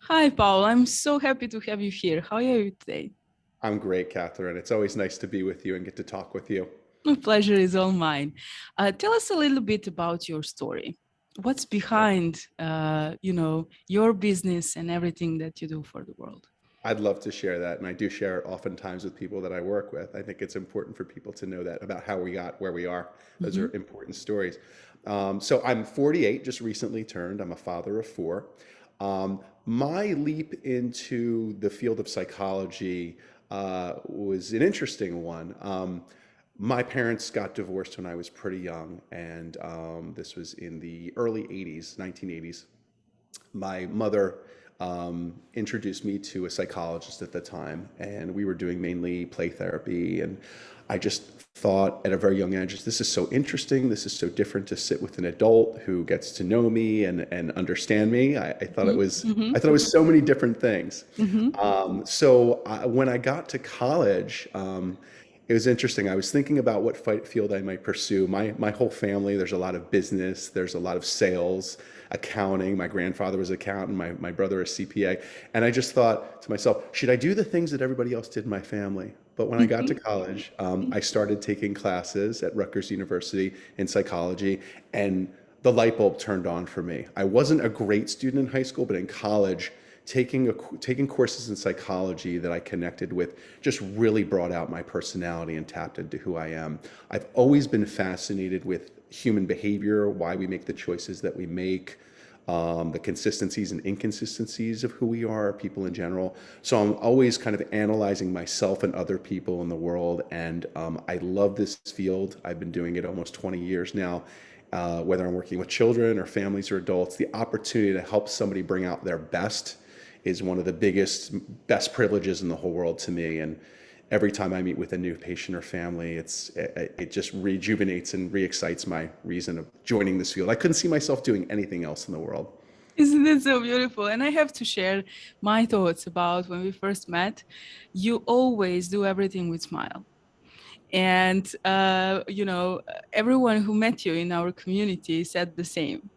Hi, Paul. I'm so happy to have you here. How are you today? I'm great, Catherine. It's always nice to be with you and get to talk with you. The pleasure is all mine. Tell us a little bit about your story. What's behind, your business and everything that you do for the world? I'd love to share that, and I do share it oftentimes with people that I work with. I think it's important for people to know that about how we got where we are. Those Mm-hmm. are important stories. So I'm 48, just recently turned. I'm a father of four. My leap into the field of psychology was an interesting one. My parents got divorced when I was pretty young, and this was in the early 80s, 1980s. My mother introduced me to a psychologist at the time, and we were doing mainly play therapy. And I just thought at a very young age, this is so interesting. This is so different to sit with an adult who gets to know me and understand me. I thought it was. Mm-hmm. I thought it was so many different things. Mm-hmm. When I got to college, it was interesting. I was thinking about what field I might pursue. My whole family, there's a lot of business, there's a lot of sales, accounting. My grandfather was an accountant, my brother a CPA. And I just thought to myself, should I do the things that everybody else did in my family? But when I got to college, I started taking classes at Rutgers University in psychology, and the light bulb turned on for me. I wasn't a great student in high school, but in college, taking courses in psychology that I connected with just really brought out my personality and tapped into who I am. I've always been fascinated with human behavior, why we make the choices that we make, the consistencies and inconsistencies of who we are, people in general. So I'm always kind of analyzing myself and other people in the world. And I love this field. I've been doing it almost 20 years now. Whether I'm working with children or families or adults, the opportunity to help somebody bring out their best is one of the best privileges in the whole world to me. And every time I meet with a new patient or family, it just rejuvenates and re-excites my reason of joining this field. I couldn't see myself doing anything else in the world. Isn't it so beautiful? And I have to share my thoughts about when we first met. You always do everything with smile. And, everyone who met you in our community said the same.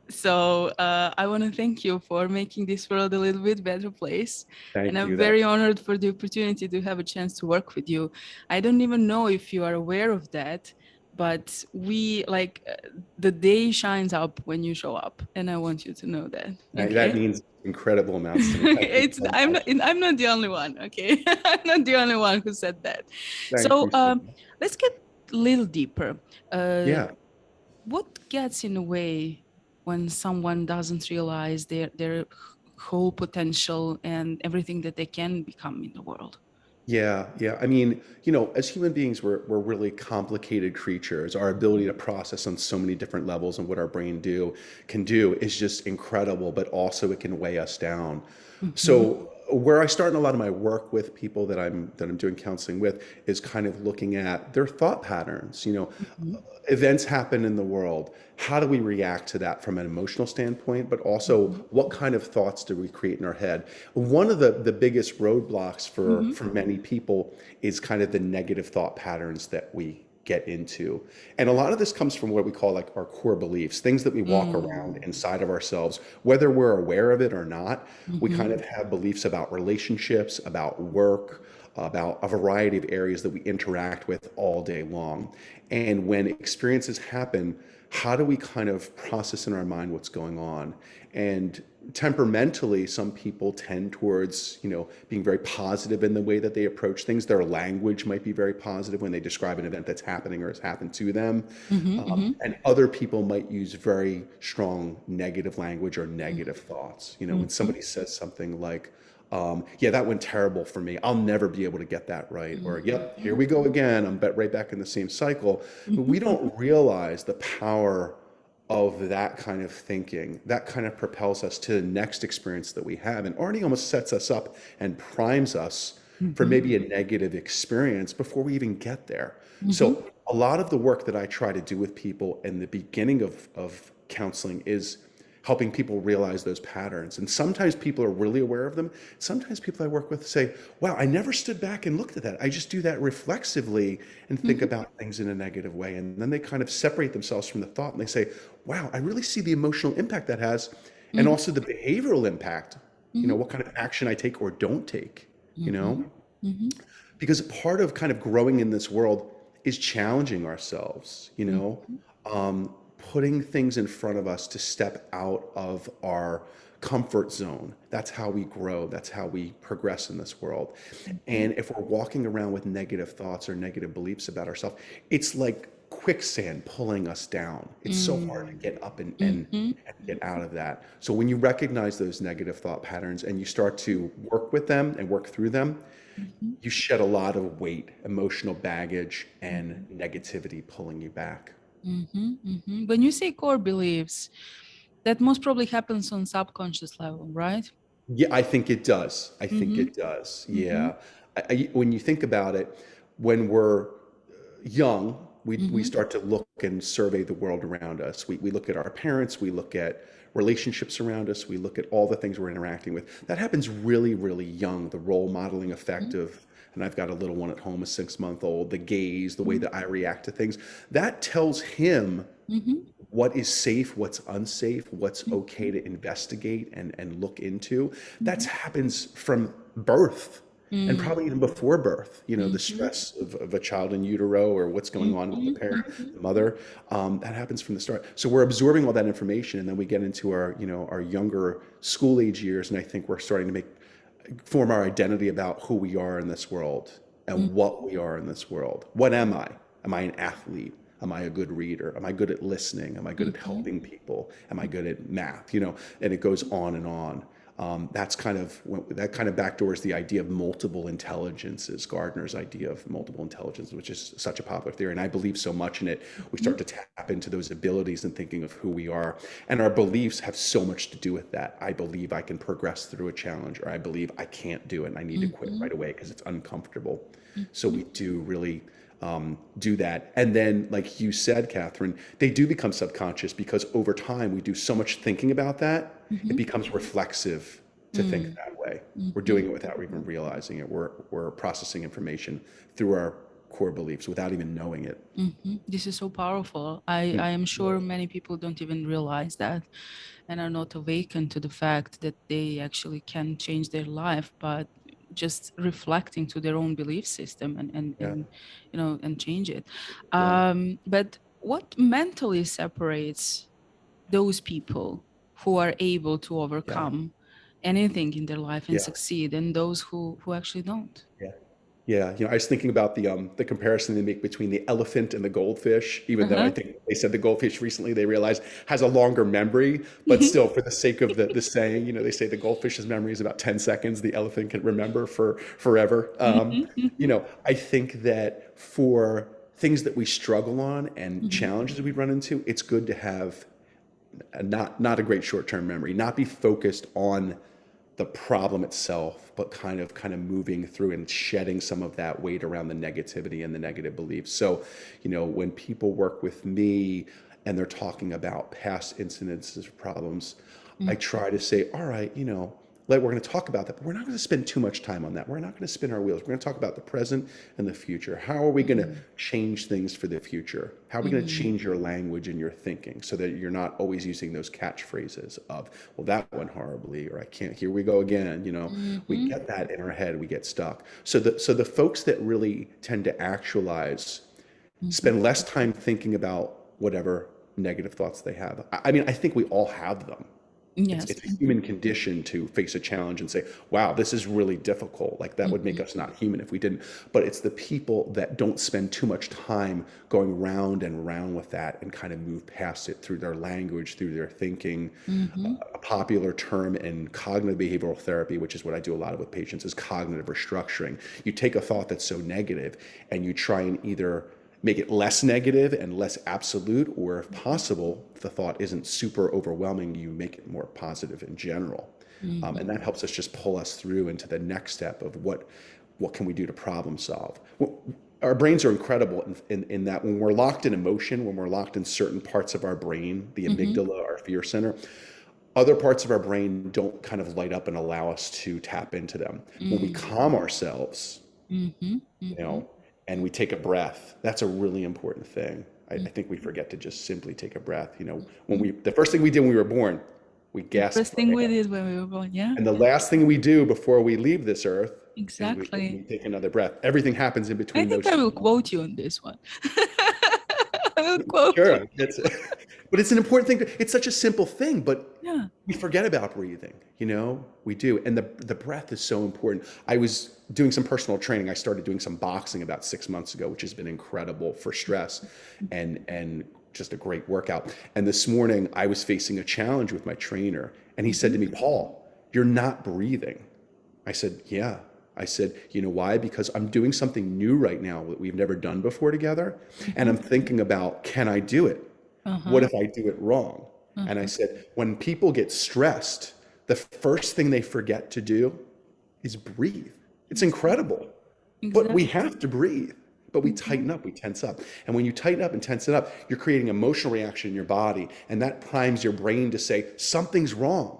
So I want to thank you for making this world a little bit better place. And Thank I'm you. very honored for the opportunity to have a chance to work with you. I don't even know if you are aware of that, but the day shines up when you show up. And I want you to know that. That Okay. means incredible amounts to me. Thank you so much. I'm not the only one. Okay. I'm not the only one who said that. Thank So you so much. let's get a little deeper. Uh, Yeah. what gets in the way when someone doesn't realize their whole potential and everything that they can become in the world? Yeah, yeah. I mean, as human beings, we're really complicated creatures. Our ability to process on so many different levels and what our brain can do is just incredible, but also it can weigh us down. Mm-hmm. So where I start in a lot of my work with people that I'm doing counseling with is kind of looking at their thought patterns. Mm-hmm. Events happen in the world. How do we react to that from an emotional standpoint, but also Mm-hmm. what kind of thoughts do we create in our head? One of the biggest roadblocks Mm-hmm. for many people is kind of the negative thought patterns that we get into. And a lot of this comes from what we call like our core beliefs, things that we walk around Mm-hmm. inside of ourselves, whether we're aware of it or not. We kind Mm-hmm. of have beliefs about relationships, about work, about a variety of areas that we interact with all day long. And when experiences happen, how do we kind of process in our mind what's going on? And temperamentally, some people tend towards, being very positive in the way that they approach things. Their language might be very positive when they describe an event that's happening or has happened to them. Mm-hmm. And other people might use very strong negative language or negative thoughts. When Mm-hmm. somebody says something like, yeah, that went terrible for me. I'll never be able to get that right. Or, yep, here we go again. Right back in the same cycle. But Mm-hmm. we don't realize the power of that kind of thinking. That kind of propels us to the next experience that we have and already almost sets us up and primes us for Mm-hmm. maybe a negative experience before we even get there. Mm-hmm. So a lot of the work that I try to do with people in the beginning of counseling is helping people realize those patterns. And sometimes people are really aware of them. Sometimes people I work with say, wow, I never stood back and looked at that. I just do that reflexively and think Mm-hmm. about things in a negative way. And then they kind of separate themselves from the thought and they say, wow, I really see the emotional impact that has and Mm-hmm. also the behavioral impact Mm-hmm. what kind of action I take or don't take, you know? Mm-hmm. Mm-hmm. Because part of kind of growing in this world is challenging ourselves, putting things in front of us to step out of our comfort zone. That's how we grow. That's how we progress in this world. Mm-hmm. And if we're walking around with negative thoughts or negative beliefs about ourselves, it's like quicksand pulling us down. It's so hard to get up Mm-hmm. and get out of that. So when you recognize those negative thought patterns and you start to work with them and work through them, Mm-hmm. you shed a lot of weight, emotional baggage, and Mm-hmm. negativity pulling you back. Mm-hmm. Mm-hmm. When you say core beliefs, that most probably happens on subconscious level, right? Yeah, I think it does. I think Mm-hmm. it does. Mm-hmm. Yeah. When you think about it, when we're young, we Mm-hmm. start to look and survey the world around us. We look at our parents, we look at relationships around us, we look at all the things we're interacting with. That happens really, really young. The role modeling effect of, and I've got a little one at home, a 6 month old, the gaze, the way that I react to things, that tells him Mm-hmm. what is safe, what's unsafe, what's Mm-hmm. okay to investigate and look into. That Mm-hmm. happens from birth and probably even before birth. The Mm-hmm. stress of a child in utero or what's going on with the Mm-hmm. parent, Mm-hmm. the mother, that happens from the start. So we're absorbing all that information, and then we get into our younger school age years, and I think we're starting to form our identity about who we are in this world and what we are in this world. What am I? Am I an athlete? Am I a good reader? Am I good at listening? Am I good at Mm-hmm. helping people? Am I good at math? And it goes on and on. That kind of backdoors the idea of multiple intelligences, Gardner's idea of multiple intelligence, which is such a popular theory. And I believe so much in it. We start to tap into those abilities and thinking of who we are. And our beliefs have so much to do with that. I believe I can progress through a challenge, or I believe I can't do it and I need to quit Mm-hmm. right away because it's uncomfortable. So Mm-hmm. we do really do that. And then, like you said, Catherine, they do become subconscious because over time we do so much thinking about that, it Mm-hmm. becomes reflexive to think that way. We're Mm-hmm. doing it without even realizing it. We're processing information through our core beliefs without even knowing it. Mm-hmm. This is so powerful. I am sure many people don't even realize that and are not awakened to the fact that they actually can change their life, but just reflecting to their own belief system Yeah, and change it. yeah, But what mentally separates those people who are able to yeah, overcome anything in their life and yeah. succeed and those who actually don't? Yeah. Yeah, I was thinking about the comparison they make between the elephant and the goldfish, even though I Uh-huh. think they said the goldfish recently they realized has a longer memory, but still for the sake of the saying, they say the goldfish's memory is about 10 seconds, the elephant can remember for forever. Mhm, mhm, I think that for things that we struggle on and mhm, challenges we run into, it's good to have not a great short-term memory, not be focused on the problem itself, but kind of moving through and shedding some of that weight around the negativity and the negative beliefs. So, when people work with me and they're talking about past incidences or problems, I mhm, try to say, all right, like we're going to talk about that, but we're not going to spend too much time on that. We're not going to spin our wheels. We're going to talk about the present and the future. How are we going to mhm, change things for the future? How are we going to mhm, change your language and your thinking so that you're not always using those catchphrases of, well, that went horribly, or I can't, here we go again. We mhm, get that in our head, we get stuck. So the folks that really tend to actualize mhm. spend less time thinking about whatever negative thoughts they have. I mean, I think we all have them. It's Yes. it's a Mhm, human condition to face a challenge and say, "Wow, this is really difficult." Like that would make mhm, us not human if we didn't. But it's the people that don't spend too much time going round and round with that and kind of move past it through their language, through their thinking. mhm, A popular term in cognitive behavioral therapy, which is what I do a lot of with patients, is cognitive restructuring. You take a thought that's so negative and you try and either make it less negative and less absolute, or if possible, if the thought isn't super overwhelming, you make it more positive in general. And mhm, that helps us just pull us through into the next step of what can we do to problem solve. Our brains are incredible in that when we're locked in emotion, when we're locked in certain parts of our brain, the mhm, amygdala, our fear center, other parts of our brain don't kind of light up and allow us to tap into them. When we mhm, calm ourselves, mhm, you mhm, know, and we take a breath. That's a really important thing. I mhm, think we forget to just simply take a breath. When mhm, the first thing we did when we were born, We The gasp first for thing we air. did when we were born. Yeah, And the last thing we do before we leave this earth is we exactly. take another breath. Everything happens in I between think those I two will moments. quote you on this one. I will quote you. Sure. But it's an important thing. It's such a simple thing, but Yeah. we forget about breathing, we do. And the breath is so important. I was doing some personal training. I started doing some boxing about 6 months ago, which has been incredible for stress and just a great workout. And this morning I was facing a challenge with my trainer, and he said Mm-hmm. to me, Paul, you're not breathing. I said, yeah. I said, you know why? Because I'm doing something new right now that we've never done before together. And Mm-hmm. I'm thinking about, can I do it? What Uh-huh. if I do it wrong? And I Uh-huh. said, when people get stressed, the first thing they forget to do is breathe. It's Exactly. incredible. But we Exactly. have to breathe. But we Mm-hmm. tighten up, we tense up. And when you tighten up and tense it up, you're creating emotional reaction in your body. And that primes your brain to say, something's wrong.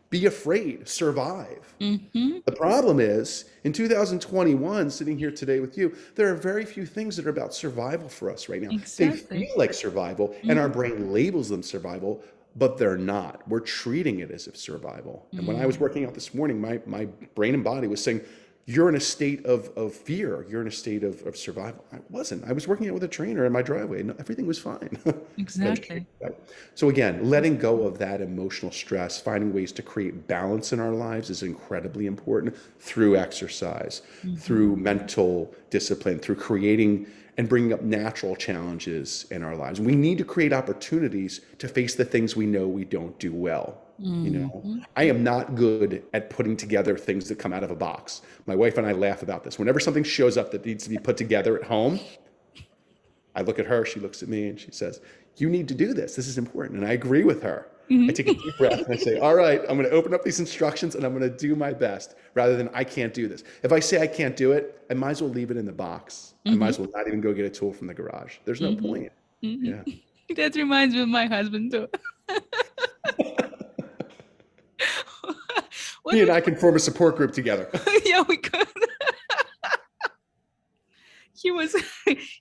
Be afraid, survive. Mm-hmm. The problem is, in 2021, sitting here today with you, there are very few things that are about survival for us right now. They Exactly. feel like survival, and our Mm-hmm. brain labels them survival, but they're not. We're treating it as if survival. And when I was working out this morning, my brain and body was saying, you're in a state of fear. You're in a state of survival. I wasn't. I was working out with a trainer in my driveway, and everything was fine. Exactly. So again, letting go of that emotional stress, finding ways to create balance in our lives is incredibly important through exercise, Mm-hmm. through mental discipline, through creating and bringing up natural challenges in our lives. We need to create opportunities to face the things we know we don't do well. Mm-hmm. I am not good at putting together things that come out of a box. My wife and I laugh about this. Whenever something shows up that needs to be put together at home, I look at her, she looks at me, and she says, you need to do this. This is important. And I agree with her. I take a deep breath and I say, all right, I'm going to open up these instructions and I'm going to do my best rather than I can't do this. If I say I can't do it, I might as well leave it in the box. I might Mm-hmm. as well not even go get a tool from the garage. There's no Mm-hmm. point. Yeah. Mm-hmm. That reminds me of my husband too. What He and we I can form a support group together. yeah, we could. He was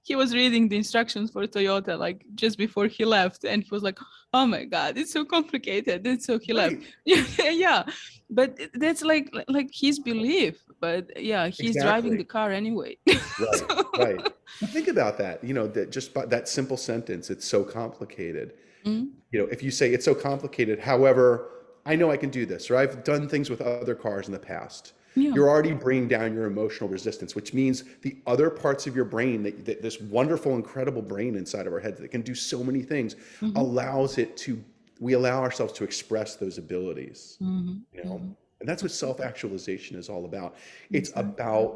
he was reading the instructions for Toyota like just before he left, and he was like, oh my god, it's so complicated, and so he left. Right. Yeah, but that's like his belief, but yeah, he's driving the Exactly. car anyway. Right. So, Right. Well, think about that. That just by that simple sentence, it's so complicated. mm, If you say it's so complicated, however, I know I can do this, or I've done things with other cars in the past. yeah. You're already bringing down your emotional resistance, which means the other parts of your brain, that this wonderful, incredible brain inside of our heads that can do so many things, Mm-hmm. allows it to, we allow ourselves to express those abilities, Mm-hmm. you know? Mm-hmm. And that's what self-actualization is all about. It's Exactly. about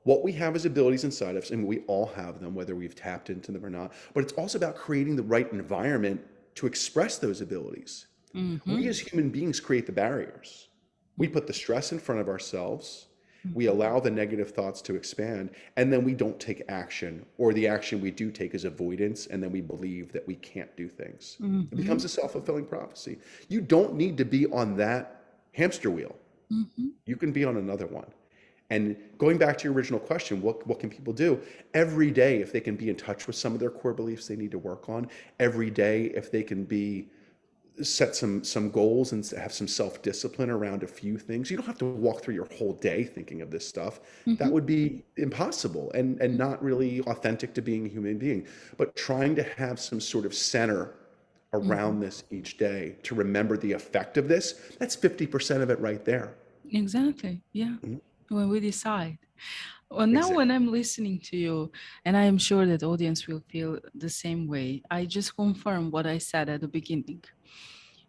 what we have as abilities inside of us, and we all have them, whether we've tapped into them or not. But it's also about creating the right environment to express those abilities. Mm-hmm. We as human beings create the barriers. We put the stress in front of ourselves. We Mm-hmm. allow the negative thoughts to expand, and then we don't take action, or the action we do take is avoidance, and then we believe that we can't do things. It Mm-hmm. becomes a self-fulfilling prophecy. You don't need to be on that hamster wheel. Mm-hmm. You can be on another one. And going back to your original question, what can people do? Every day, if they can be in touch with some of their core beliefs they need to work on, every day, if they can be set some goals and have some self-discipline around a few things. You don't have to walk through your whole day thinking of this stuff. Mm-hmm. That would be impossible and not really authentic to being a human being. But trying to have some sort of center Mm-hmm. around this each day to remember the effect of this, that's 50% of it right there. Exactly. Yeah. Mhm. When we decide. Well, now when Exactly. I'm listening to you, and I am sure that audience will feel the same way, I just confirm what I said at the beginning.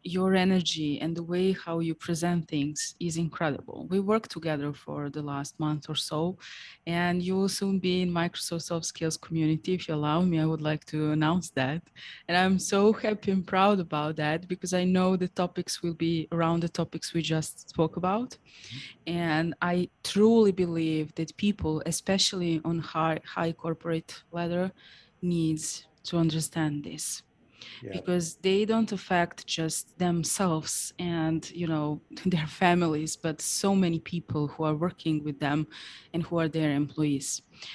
Your energy and the way how you present things is incredible. We worked together for the last month or so, and you will soon be in Microsoft Soft Skills community. If you allow me, I would like to announce that. And I'm so happy and proud about that because I know the topics will be around the topics we just spoke about. And I truly believe that people, especially on high corporate ladder, needs to understand this Yeah. because they don't affect just themselves and their families, but so many people who are working with them and who are their employees.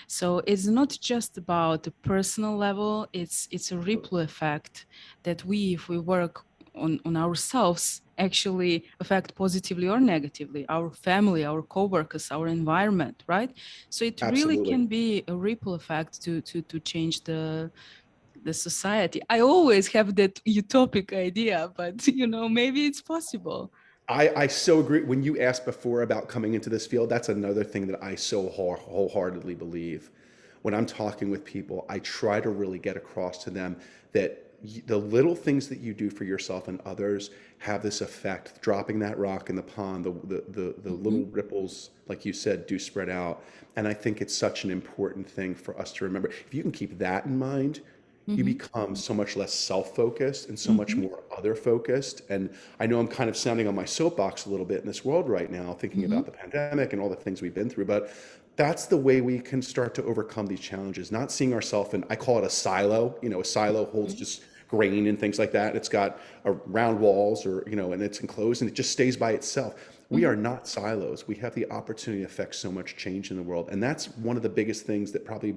So it's not just about the personal level, it's a ripple effect that we, if we work on ourselves actually affect positively or negatively our family, our coworkers, our environment, right? So it really Absolutely. can be a ripple effect to change the society. I always have that utopic idea, but maybe it's possible. I so agree. When you asked before about coming into this field, that's another thing that I so wholeheartedly believe. When I'm talking with people, I try to really get across to them that the little things that you do for yourself and others have this effect. Dropping that rock in the pond, the Mm-hmm. little ripples, like you said, do spread out. And I think it's such an important thing for us to remember. If you can keep that in mind, you Mm-hmm. become so much less self-focused and so much Mm-hmm. more other-focused. And I know I'm kind of sounding on my soapbox a little bit in this world right now, thinking Mm-hmm. about the pandemic and all the things we've been through, but that's the way we can start to overcome these challenges, not seeing ourselves in, I call it a silo. A silo holds just grain and things like that. It's got round walls or, and it's enclosed and it just stays by itself. We Mm-hmm. are not silos. We have the opportunity to affect so much change in the world. And that's one of the biggest things that probably,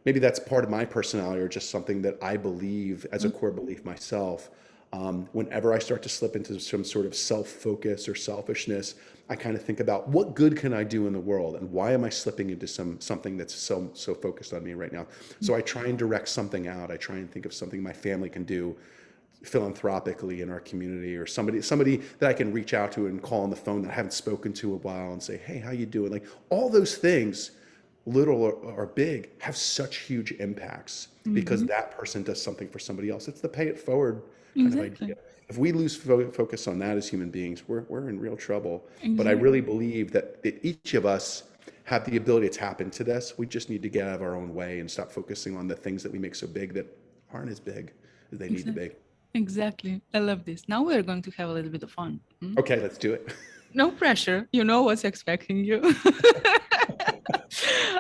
maybe that's part of my personality or just something that I believe as a core belief myself. Whenever I start to slip into some sort of self-focus or selfishness, I kind of think about what good can I do in the world and why am I slipping into something that's so focused on me right now. So I try and direct something out. I try and think of something my family can do philanthropically in our community, or somebody that I can reach out to and call on the phone that I haven't spoken to in a while and say, hey, how you doing? Like all those things, little or big, have such huge impacts because Mm-hmm. that person does something for somebody else. It's the pay it forward kind of idea. Exactly. If we lose focus on that as human beings, we're in real trouble. But I really Exactly. believe that each of us have the ability to tap into this. We just need to get out of our own way and stop focusing on the things that we make so big that aren't as big as they need to Exactly. be. Exactly. I love this. Now we're going to have a little bit of fun. Hmm? Okay, let's do it. No pressure. You know what's expecting you.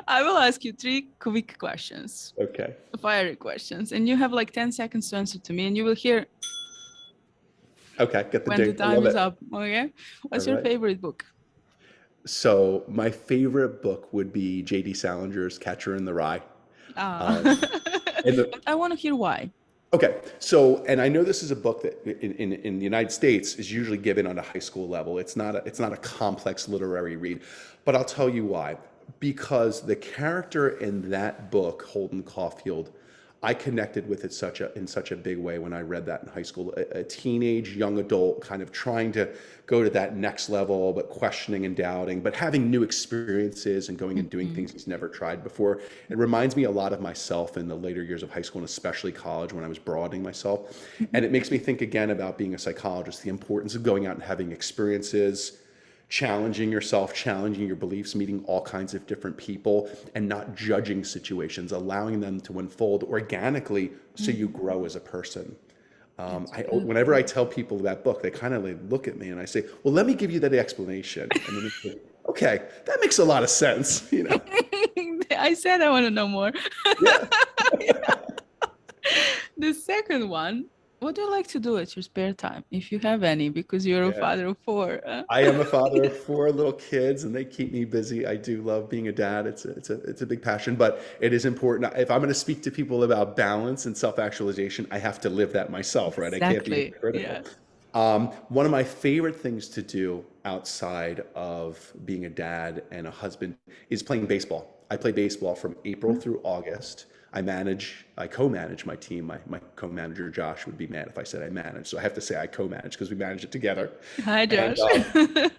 I will ask you three quick questions, Okay. fiery questions, and you have like 10 seconds to answer to me, and you will hear Okay, get the when the ding. I time love is it. up. Okay. All What's your right. favorite book? So my favorite book would be J.D. Salinger's Catcher in the Rye. Ah, Um, and the but I want to hear why. Okay, so and I know this is a book that in the United States is usually given on a high school level. It's not a complex literary read, but I'll tell you why. Because the character in that book, Holden Caulfield, I connected with it in such a big way when I read that in high school. A teenage young adult kind of trying to go to that next level, but questioning and doubting, but having new experiences and going and doing Mhm. things he's never tried before. It reminds me a lot of myself in the later years of high school and especially college when I was broadening myself. Mhm. And it makes me think again about being a psychologist, the importance of going out and having experiences, challenging yourself, challenging your beliefs, meeting all kinds of different people, and not judging situations, allowing them to unfold organically so you Mhm. grow as a person. It's Whenever I beautiful. tell people that book, they kind of like look at me and I say, "Well, let me give you that explanation." And then they say, "Okay, that makes a lot of sense." I said I want to know more. Yeah. The second one, what do you like to do at your spare time, if you have any, because you're a Yeah. father of four? I am a father of four little kids, and they keep me busy. I do love being a dad. It's a big passion, but it is important. If I'm going to speak to people about balance and self-actualization, I have to live that myself, right? I can't be Exactly. hypocritical. Yeah. One of my favorite things to do outside of being a dad and a husband is playing baseball. I play baseball from April through August. I co-manage my team. My co-manager Josh would be mad if I said I manage, so I have to say I co-manage because we manage it together. Hi, And Josh.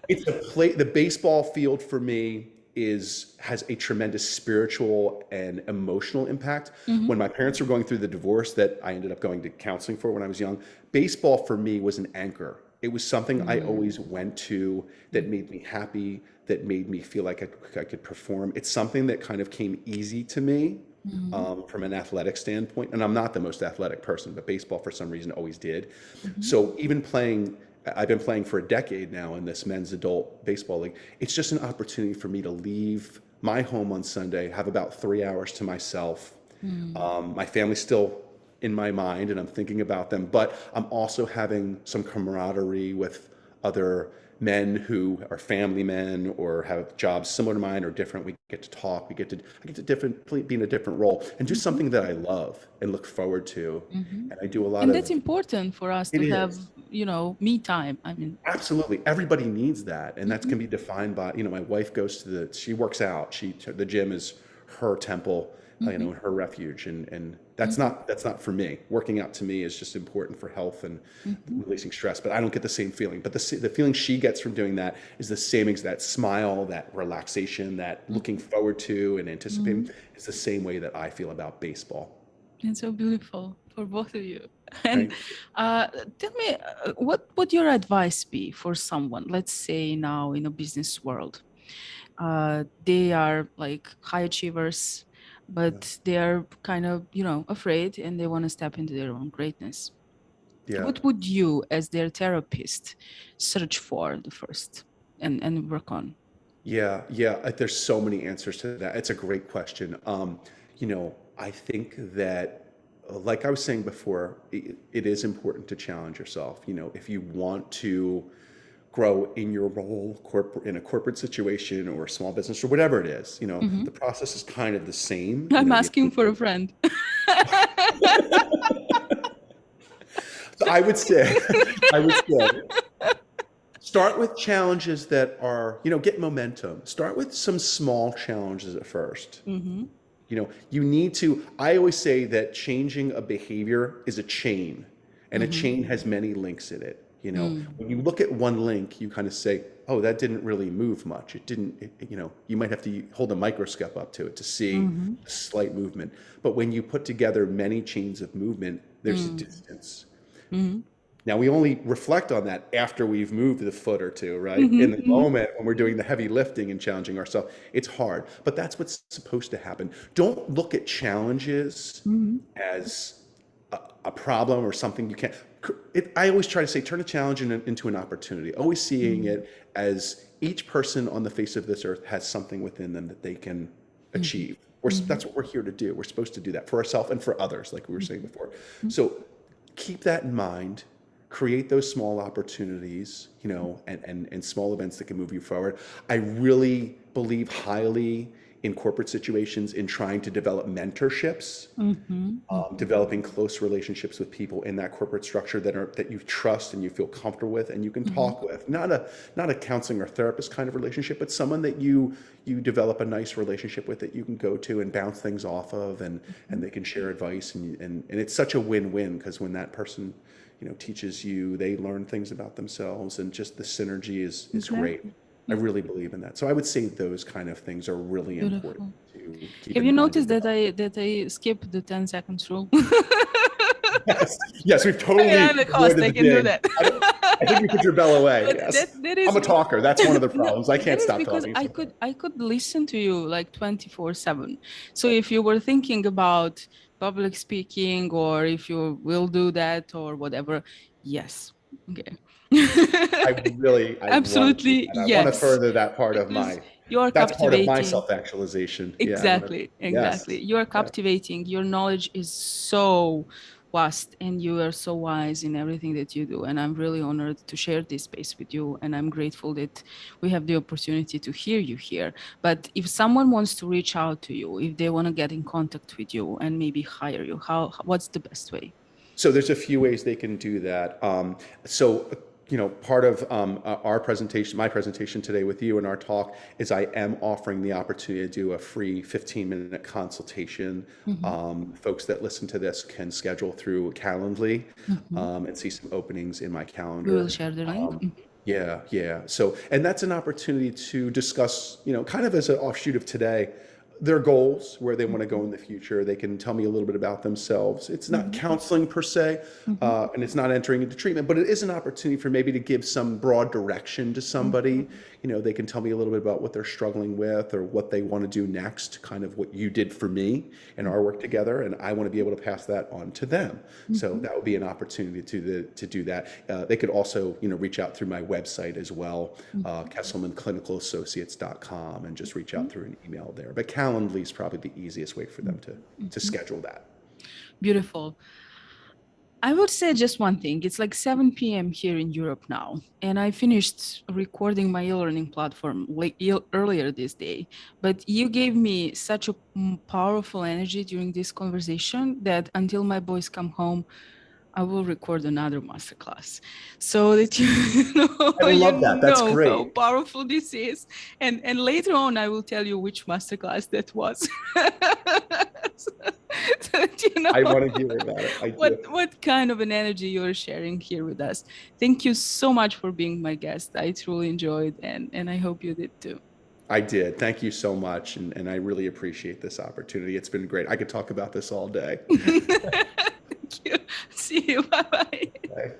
it's a play. The baseball field for me has a tremendous spiritual and emotional impact. Hmm. When my parents were going through the divorce that I ended up going to counseling for when I was young, baseball for me was an anchor. It was something I always went to that made me happy, that made me feel like I could perform. It's something that kind of came easy to me Hmm. from an athletic standpoint. And I'm not the most athletic person, but baseball for some reason always did. Hmm. So even playing, I've been playing for a decade now in this men's adult baseball league. It's just an opportunity for me to leave my home on Sunday, have about 3 hours to myself. My family's still in my mind and I'm thinking about them, but I'm also having some camaraderie with other men who are family men or have jobs similar to mine or different. We get to talk. I get to be in a different role and do Mhm. something that I love and look forward to. Mhm. And I do a lot And that's of, important for us it to have, is. me time. I mean, Absolutely. Everybody needs that. And that mhm, can be defined by, my wife goes to she works out. The gym is her temple, mhm, and her refuge. And mhm, that's not for me. Working out to me is just important for health and mhm, releasing stress, but I don't get the same feeling. But the feeling she gets from doing that is the same as that smile, that relaxation, that looking mhm, forward to and anticipating mhm. is the same way that I feel about baseball. It's so beautiful for both of you. And Thank you. uh, tell me, what would your advice be for someone, let's say now in a business world? They are like high achievers, Yeah. but they are kind of, afraid and they want to step into their own greatness. Yeah. What would you, as their therapist, search for the first and work on? Yeah, yeah. There's so many answers to that. It's a great question. I think that, like I was saying before, it is important to challenge yourself. If you want to grow in your role, in a corporate situation or a small business or whatever it is, Mhm. the process is kind of the same. I'm asking for a friend. So I would say, I would say, start with challenges that are, get momentum. Start with some small challenges at first. Mm-hmm. You need to, I always say that changing a behavior is a chain, and a Mm-hmm. chain has many links in it. Mm. When you look at one link, you kind of say, oh, that didn't really move much. It didn't, you might have to hold a microscope up to it to see Mm-hmm. a slight movement. But when you put together many chains of movement, there's a Mm. distance. Mm-hmm. Now, we only reflect on that after we've moved a foot or two, right? In the Mm-hmm. moment when we're doing the heavy lifting and challenging ourselves, it's hard, but that's what's supposed to happen. Don't look at challenges Mm-hmm. as a problem or something you can't. I always try to say, turn a challenge into an opportunity, always seeing Mm-hmm. it as each person on the face of this earth has something within them that they can Mm-hmm. achieve. Mm-hmm. That's what we're here to do. We're supposed to do that for ourselves and for others, like we were saying before. Mm-hmm. So keep that in mind, create those small opportunities, and small events that can move you forward. I really believe highly in corporate situations in trying to develop mentorships, Mm-hmm. Mm-hmm. developing close relationships with people in that corporate structure that you trust and you feel comfortable with and you can Mm-hmm. talk with. Not a counseling or therapist kind of relationship, but someone that you develop a nice relationship with that you can go to and bounce things off of, and they can share advice, and it's such a win-win, because when that person teaches you, they learn things about themselves, and just the synergy is great. Exactly. I Yeah. really believe in that. So I would say those kind of things are really important Beautiful. to keep Have in you mind and noticed that develop. I skipped the 10 seconds rule? Yes, yes, we've I mean, totally I'm the host. avoided I the can do ding. that. I think you put your bell away. But Yes, that is I'm a talker. That's one of the no, problems. I can't that is stop because talking I sometimes. could I could listen to you like 24/7. So if you were thinking about public speaking or if you will do that or whatever, yes. Okay. I want to do Absolutely that. I want to yes. further that part of Because my, you're that's part of my captivating. self-actualization. Yeah, I want to, Exactly, exactly. yes, You are yes. captivating. Your knowledge is so vast and you are so wise in everything that you do. And I'm really honored to share this space with you. And I'm grateful that we have the opportunity to hear you here. But if someone wants to reach out to you, if they want to get in contact with you and maybe hire you, what's the best way? So there's a few ways they can do that. Part of our presentation, my presentation today with you and our talk, is I am offering the opportunity to do a free 15-minute consultation. Mhm, Folks that listen to this can schedule through Calendly, mhm. and see some openings in my We will calendar. share the link. Yeah, yeah. So, and that's an opportunity to discuss, kind of as an offshoot of today, their goals, where they want to go Mhm, in the future. They can tell me a little bit about themselves. It's not mhm, counseling per se, mhm, and it's not entering into treatment, but it is an opportunity for maybe to give some broad direction to somebody. mhm, They can tell me a little bit about what they're struggling with or what they want to do next, kind of what you did for me in our work together, and I want to be able to pass that on to them. So mhm, that would be an opportunity to do that. They could also, reach out through my website as well, mhm, KesselmanClinicalAssociates.com, and just reach out mhm, through an email there. But Calendly is probably the easiest way for them mhm, to mhm. schedule that. Beautiful. I would say just one thing. It's like 7 p.m. here in Europe now, and I finished recording my e-learning platform like earlier this day. But you gave me such a powerful energy during this conversation that until my boys come home, I will record another masterclass so that you know, I you love that. That's know how great. powerful this is. And later on, I will tell you which masterclass that was. so, so that you know I want to hear about it. I do. what kind of an energy you're sharing here with us. Thank you so much for being my guest. I truly enjoyed and I hope you did too. I did. Thank you so much. And I really appreciate this opportunity. It's been great. I could talk about this all day. Thank you. See you. Bye bye. Okay.